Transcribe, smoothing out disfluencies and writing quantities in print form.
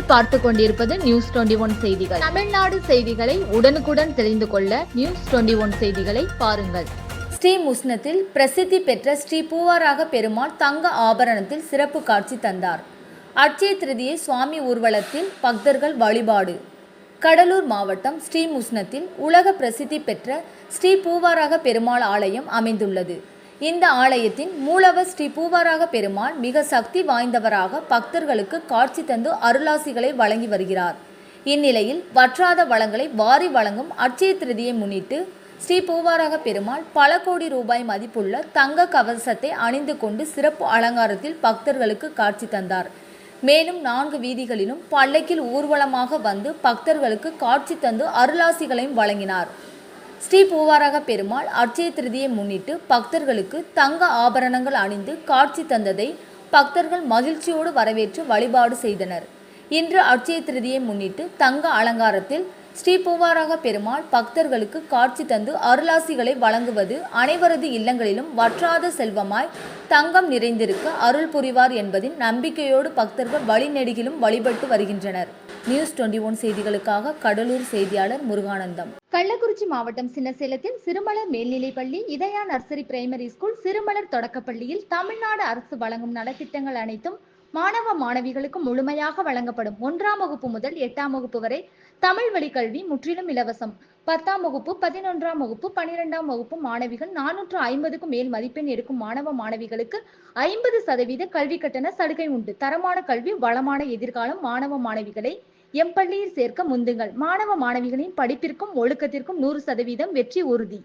நீங்கள் பார்த்து கொண்டிருப்பது நியூஸ் 21 செய்திகள். தமிழ்நாடு செய்திகளை உடனுக்குடன் தெரிந்து கொள்ள நியூஸ் 21 செய்திகளை பாருங்கள். ஸ்ரீ முஸ்னத்தில் பிரசித்தி பெற்ற ஸ்ரீ பூவாராக பெருமாள் தங்க ஆபரணத்தில் சிறப்பு காட்சி தந்தார். அட்சய திருதியை சுவாமி ஊர்வலத்தில் பக்தர்கள் வழிபாடு. கடலூர் மாவட்டம் ஸ்ரீ முஸ்னத்தில் உலக பிரசித்தி பெற்ற ஸ்ரீ பூவாராக பெருமாள் ஆலயம் அமைந்துள்ளது. இந்த ஆலயத்தின் மூலவர் ஸ்ரீ பூவாராக பெருமாள் மிக சக்தி வாய்ந்தவராக பக்தர்களுக்கு காட்சி தந்து அருளாசிகளை வழங்கி வருகிறார். இந்நிலையில் வற்றாத வளங்களை வாரி வழங்கும் அட்சய திருதியை முன்னிட்டு ஸ்ரீ பூவாராக பெருமாள் பல கோடி ரூபாய் மதிப்புள்ள தங்க கவசத்தை அணிந்து கொண்டு சிறப்பு அலங்காரத்தில் பக்தர்களுக்கு காட்சி தந்தார். மேலும் 4 வீதிகளிலும் பல்லக்கில் ஊர்வலமாக வந்து பக்தர்களுக்கு காட்சி தந்து அருளாசிகளையும் வழங்கினார். ஸ்ரீ பூவாராக பெருமாள் அட்சய திருதியை முன்னிட்டு பக்தர்களுக்கு தங்க ஆபரணங்கள் அணிந்து காட்சி தந்ததை பக்தர்கள் மகிழ்ச்சியோடு வரவேற்று வழிபாடு செய்தனர். இன்று அட்சய திருதியை முன்னிட்டு தங்க அலங்காரத்தில் ஸ்ரீ பூவாராக பெருமாள் பக்தர்களுக்கு காட்சி தந்து அருளாசிகளை வழங்குவது அனைவரது இல்லங்களிலும் வற்றாத செல்வமாய் தங்கம் நிறைந்திருக்க அருள் புரிவார் என்பதின் நம்பிக்கையோடு பக்தர்கள் வழிநெடுகிலும் வழிபட்டு வருகின்றனர். நியூஸ் 21 செய்திகளுக்காக கடலூர் செய்தியாளர் முருகானந்தம். கள்ளக்குறிச்சி மாவட்டம் சின்னசேலத்தில் சிறுமலர் மேல்நிலைப்பள்ளி, இதயா நர்சரி பிரைமரி ஸ்கூல், சிறுமலர் தொடக்கப்பள்ளியில் தமிழ்நாடு அரசு வழங்கும் நலத்திட்டங்கள் அனைத்தும் மாணவ மாணவிகளுக்கு முழுமையாக வழங்கப்படும். 1ஆம் வகுப்பு முதல் 8ஆம் வகுப்பு வரை தமிழ் வழி கல்வி முற்றிலும் இலவசம். 10ஆம் வகுப்பு, 11ஆம் வகுப்பு, 12ஆம் வகுப்பு மாணவிகள் 450க்கும் மேல் மதிப்பெண் எடுக்கும் மாணவ மாணவிகளுக்கு 50% கல்வி கட்டண சலுகை உண்டு. தரமான கல்வி, வளமான எதிர்காலம். மாணவ மாணவிகளை எம் பள்ளியில் சேர்க்க முந்துங்கள். மாணவ மாணவிகளின் படிப்பிற்கும் ஒழுக்கத்திற்கும் 100% வெற்றி உறுதி.